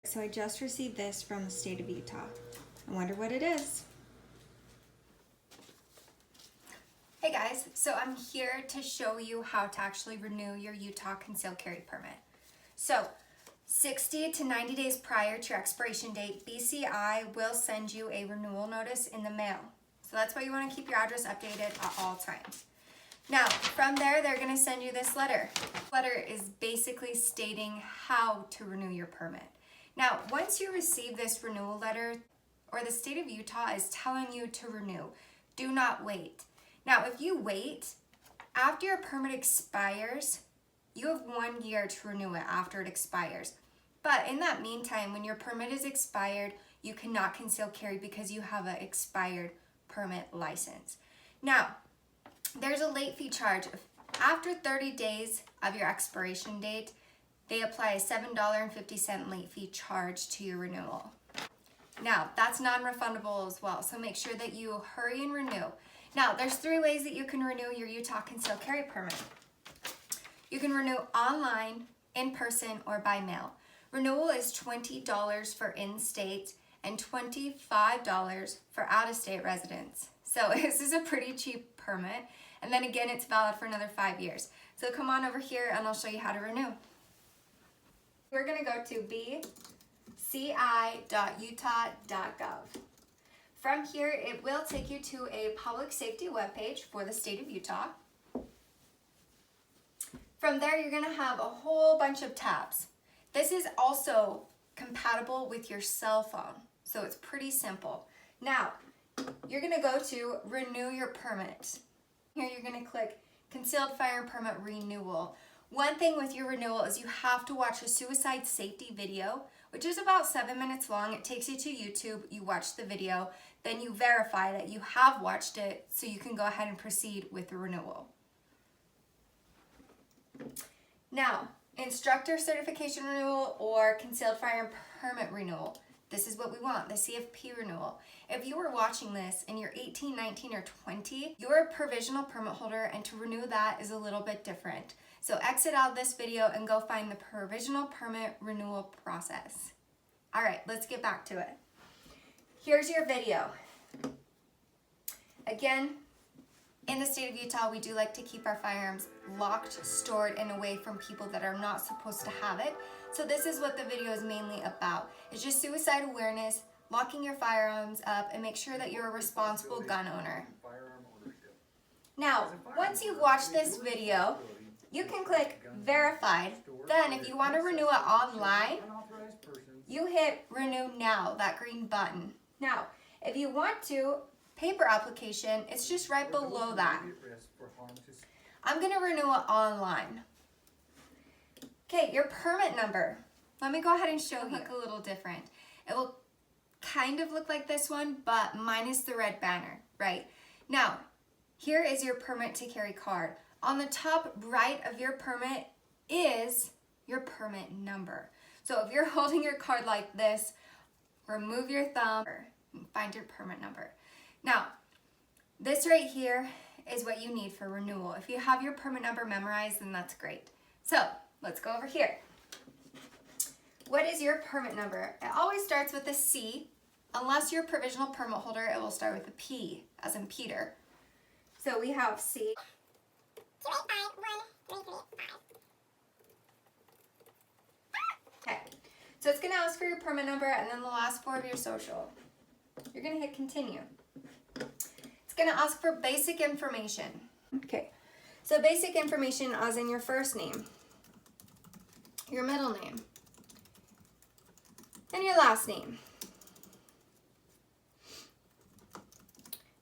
So I just received this from the state of Utah. I wonder what it is. Hey guys, so I'm here to show you how to actually renew your Utah concealed carry permit. So 60 to 90 days prior to your expiration date, BCI will send you a renewal notice in the mail. So that's why you want to keep your address updated at all times. Now, from there, they're going to send you this letter. The letter is basically stating how to renew your permit. Now, once you receive this renewal letter, or the state of Utah is telling you to renew, do not wait. Now, if you wait, after your permit expires, you have 1 year to renew it after it expires. But in that meantime, when your permit is expired, you cannot conceal carry because you have an expired permit license. Now, there's a late fee charge. After 30 days of your expiration date, they apply a $7.50 late fee charge to your renewal. Now, that's non-refundable as well, so make sure that you hurry and renew. Now, there's 3 ways that you can renew your Utah concealed carry permit. You can renew online, in person, or by mail. Renewal is $20 for in-state and $25 for out-of-state residents. So this is a pretty cheap permit. And then again, it's valid for another 5 years. So come on over here and I'll show you how to renew. We're gonna go to bci.utah.gov. From here, it will take you to a public safety webpage for the state of Utah. From there, you're gonna have a whole bunch of tabs. This is also compatible with your cell phone, so it's pretty simple. Now, you're gonna go to Renew Your Permit. Here you're gonna click Concealed Fire Permit Renewal. One thing with your renewal is you have to watch a suicide safety video, which is about 7 minutes long. It takes you to YouTube, you watch the video, then you verify that you have watched it so you can go ahead and proceed with the renewal. Now, instructor certification renewal or concealed fire permit renewal. This is what we want, the CFP renewal. If you are watching this and you're 18, 19, or 20, you're a provisional permit holder, and to renew that is a little bit different. So exit out of this video and go find the provisional permit renewal process. All right, let's get back to it. Here's your video. Again, in the state of Utah, we do like to keep our firearms locked, stored, and away from people that are not supposed to have it. So this is what the video is mainly about. It's just suicide awareness, locking your firearms up, and make sure that you're a responsible gun owner. Now, once you've watched this video, you can click Verified. Then if you want to renew it online, you hit Renew Now, that green button. Now, if you want to, paper application, it's just right below that. I'm going to renew it online. Okay, your permit number. Let me go ahead and show you. Look a little different. It will kind of look like this one, but minus the red banner, right? Now, here is your permit to carry card. On the top right of your permit is your permit number. So if you're holding your card like this, remove your thumb and find your permit number. Now, this right here is what you need for renewal. If you have your permit number memorized, then that's great. So let's go over here. What is your permit number? It always starts with a C. Unless you're a provisional permit holder, it will start with a P, as in Peter. So we have C. 2851335. Okay, so it's going to ask for your permit number and then the last 4 of your social. You're going to hit continue. It's going to ask for basic information. Okay, so basic information as in your first name, your middle name, and your last name.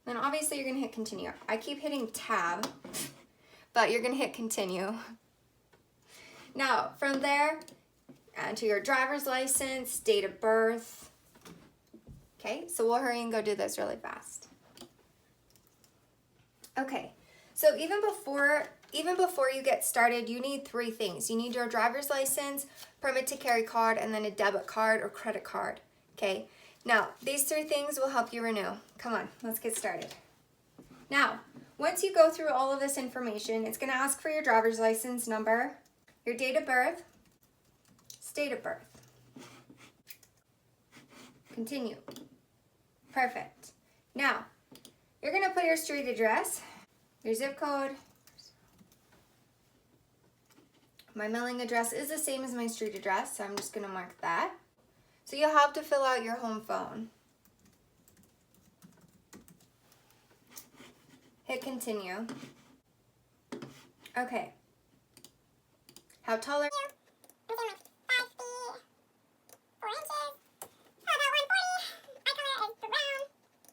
Then obviously you're going to hit continue. I keep hitting tab, but you're going to hit continue. Now, from there, enter your driver's license, date of birth. Okay, so we'll hurry and go do this really fast. Okay, so even before you get started, you need 3 things. You need your driver's license, permit to carry card, and then a debit card or credit card. Okay, now these 3 things will help you renew. Come on, let's get started. Now, once you go through all of this information, it's going to ask for your driver's license number, your date of birth, state of birth. Continue. Perfect. Now, you're gonna put your street address, your zip code. My mailing address is the same as my street address, so I'm just gonna mark that. So you'll have to fill out your home phone. Hit continue. Okay. How tall are you? I'm like 5 feet 4 inches. About 140. Eye color is brown.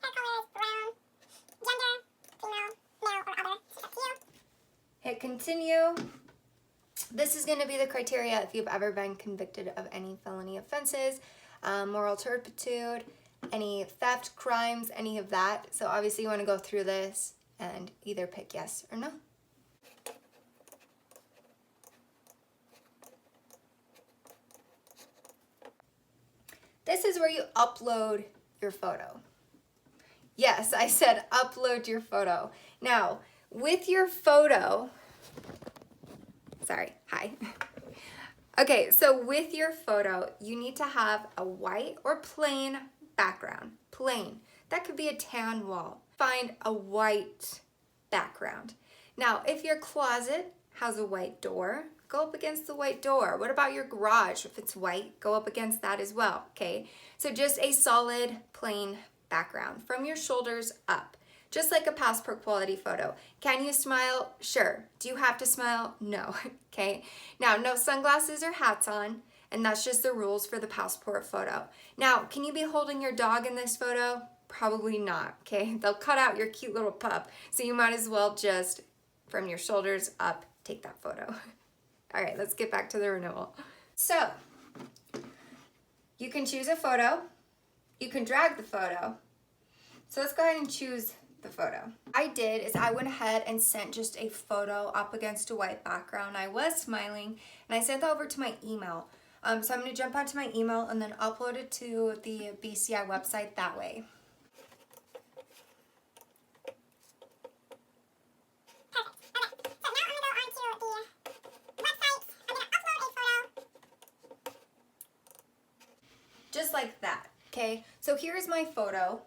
Hair color is brown. Gender, female, male, or other. It's up to you. Hit continue. This is going to be the criteria if you've ever been convicted of any felony offenses, moral turpitude, any theft, crimes, any of that. So obviously you want to go through this and either pick yes or no. This is where you upload your photo. Yes, I said upload your photo. Now, with your photo, sorry, hi. Okay, so with your photo, you need to have a white or plain background. Plain. That could be a tan wall. Find a white background. Now, if your closet has a white door, go up against the white door. What about your garage? If it's white, go up against that as well, okay? So just a solid, plain background from your shoulders up, just like a passport quality photo. Can you smile? Sure. Do you have to smile? No, okay? Now, no sunglasses or hats on, and that's just the rules for the passport photo. Now, can you be holding your dog in this photo? Probably not, okay? They'll cut out your cute little pup, so you might as well just, from your shoulders up, take that photo. All right, let's get back to the renewal. So, you can choose a photo. You can drag the photo. So let's go ahead and choose the photo. I did is I went ahead and sent just a photo up against a white background. I was smiling, and I sent that over to my email. So I'm gonna jump onto my email and then upload it to the BCI website that way. Just like that, okay? So here's my photo.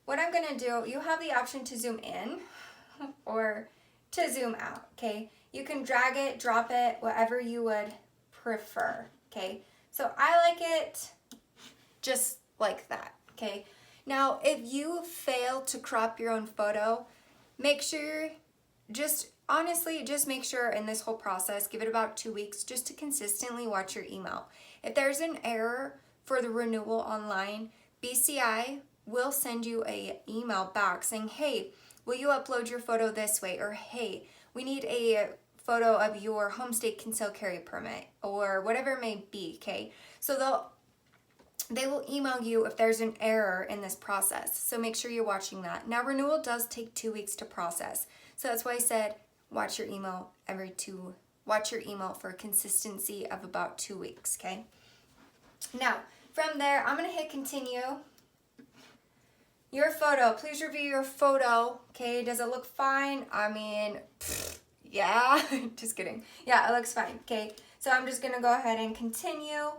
What I'm gonna do, you have the option to zoom in or to zoom out, okay? You can drag it, drop it, whatever you would prefer, okay? So I like it just like that, okay? Now, if you fail to crop your own photo, make sure, honestly, just make sure in this whole process, give it about 2 weeks just to consistently watch your email. If there's an error for the renewal online, BCI will send you an email back saying, hey, will you upload your photo this way? Or hey, we need a photo of your home state concealed carry permit, or whatever it may be, okay? So they will email you if there's an error in this process. So make sure you're watching that. Now, renewal does take 2 weeks to process. So that's why I said watch your email watch your email for a consistency of about 2 weeks, okay? Now, from there, I'm gonna hit continue. Your photo, please review your photo, okay? Does it look fine? I mean, yeah, just kidding. Yeah, it looks fine, okay? So I'm just gonna go ahead and continue.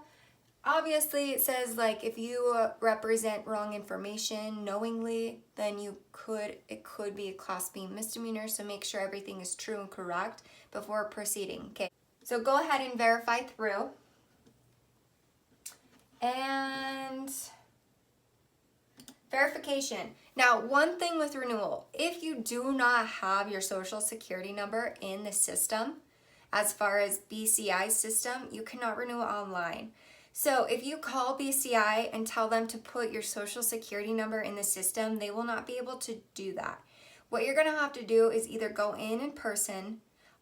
Obviously, it says like if you represent wrong information knowingly, then it could be a Class B misdemeanor, so make sure everything is true and correct before proceeding, okay? So go ahead and verify through. And verification. Now, one thing with renewal, if you do not have your social security number in the system, as far as BCI system, you cannot renew online. So if you call BCI and tell them to put your social security number in the system, they will not be able to do that. What you're gonna have to do is either go in person,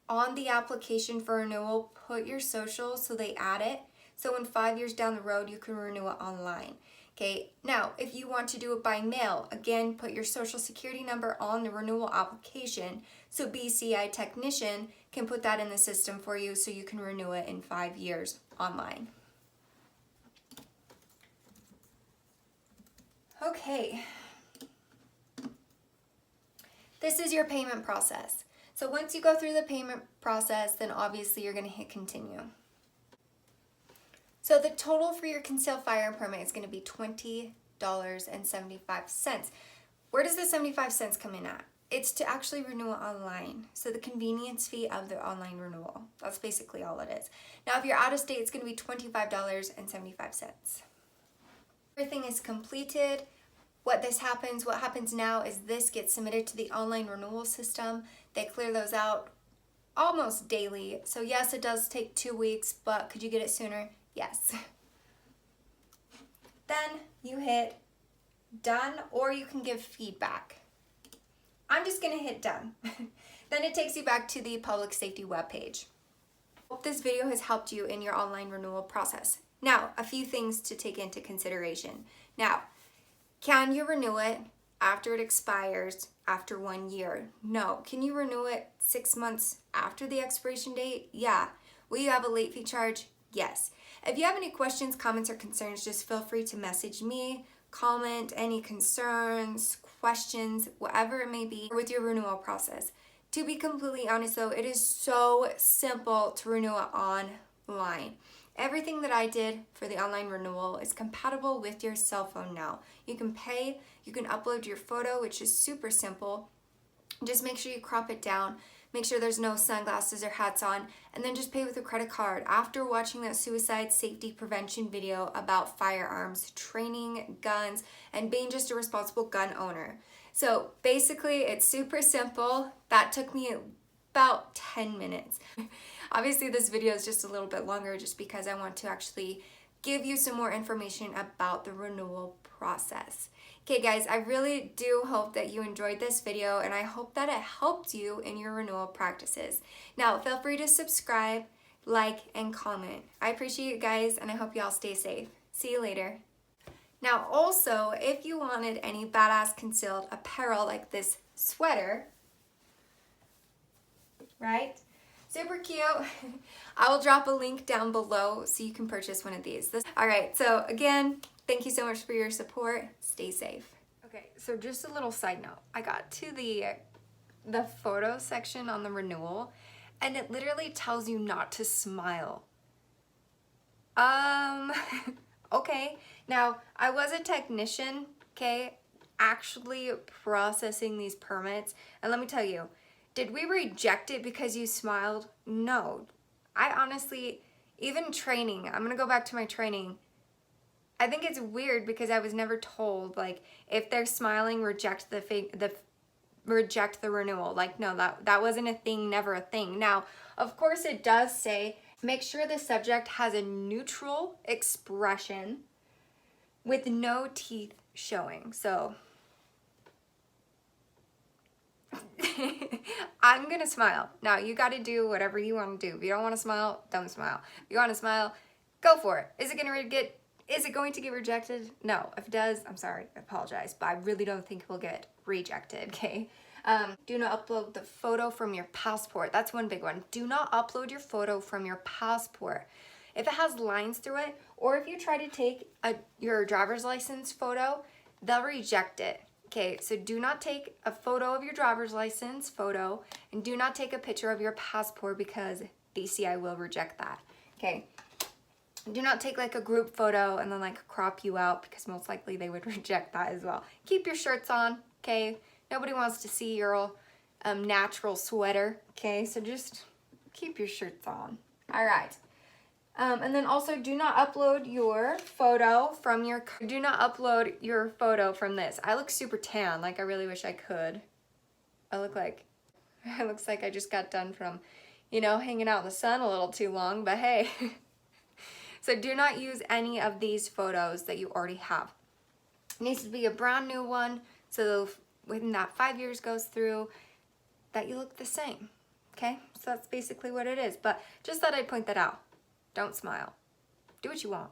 on the application for renewal, put your social so they add it. So in 5 years down the road, you can renew it online. Okay, now if you want to do it by mail, again, put your social security number on the renewal application so BCI technician can put that in the system for you so you can renew it in 5 years online. Okay, this is your payment process. So once you go through the payment process, then obviously you're gonna hit continue. So the total for your concealed firearm permit is going to be $20. $25.75. Where does the 75 cents come in at? It's to actually renew it online. So the convenience fee of the online renewal. That's basically all it is. Now, if you're out of state, it's going to be $25.75. Everything is completed. What happens now is this gets submitted to the online renewal system. They clear those out almost daily. So yes, it does take 2 weeks, but could you get it sooner? Yes. Then you hit done, or you can give feedback. I'm just gonna hit done. Then it takes you back to the public safety webpage. Hope this video has helped you in your online renewal process. Now, a few things to take into consideration. Now, can you renew it after it expires after 1 year? No. Can you renew it 6 months after the expiration date? Yeah. Will you have a late fee charge? Yes. If you have any questions, comments, or concerns, just feel free to message me, comment any concerns, questions, whatever it may be with your renewal process. To be completely honest though, it is so simple to renew it online. Everything that I did for the online renewal is compatible with your cell phone now. You can pay, you can upload your photo, which is super simple. Just make sure you crop it down, make sure there's no sunglasses or hats on, and then just pay with a credit card. After watching that suicide safety prevention video about firearms, training, guns, and being just a responsible gun owner. So basically, it's super simple. That took me about 10 minutes. Obviously, this video is just a little bit longer just because I want to actually give you some more information about the renewal process. Okay guys, I really do hope that you enjoyed this video, and I hope that it helped you in your renewal practices. Now, feel free to subscribe, like, and comment. I appreciate you guys, and I hope you all stay safe. See you later. Now also, if you wanted any badass concealed apparel like this sweater, right? Super cute. I will drop a link down below so you can purchase one of these. Alright, so again, thank you so much for your support. Stay safe. Okay, so just a little side note. I got to the photo section on the renewal, and it literally tells you not to smile. Okay. Now, I was a technician, okay, actually processing these permits, and let me tell you, did we reject it because you smiled? No. I honestly, even training, I'm gonna go back to my training. I think it's weird because I was never told, like, if they're smiling, reject the renewal. Like, no, that wasn't a thing, never a thing. Now, of course it does say, make sure the subject has a neutral expression with no teeth showing. So I'm gonna smile. Now you gotta do whatever you want to do. If you don't want to smile, don't smile. If you want to smile, go for it. Is it going to get rejected? No. If it does, I'm sorry, I apologize, but I really don't think it will get rejected, okay? Do not upload the photo from your passport. That's one big one. Do not upload your photo from your passport. If it has lines through it, or if you try to take your driver's license photo, they'll reject it. Okay, so do not take a photo of your driver's license photo, and do not take a picture of your passport because BCI will reject that. Okay, do not take like a group photo and then like crop you out because most likely they would reject that as well. Keep your shirts on, okay? Nobody wants to see your natural sweater, okay? So just keep your shirts on. All right. And then also do not upload your photo from this. I look super tan, like I really wish I could. It looks like I just got done from, you know, hanging out in the sun a little too long, but hey. So do not use any of these photos that you already have. It needs to be a brand new one, so when that 5 years goes through, that you look the same, okay? So that's basically what it is, but just thought I'd point that out. Don't smile. Do what you want.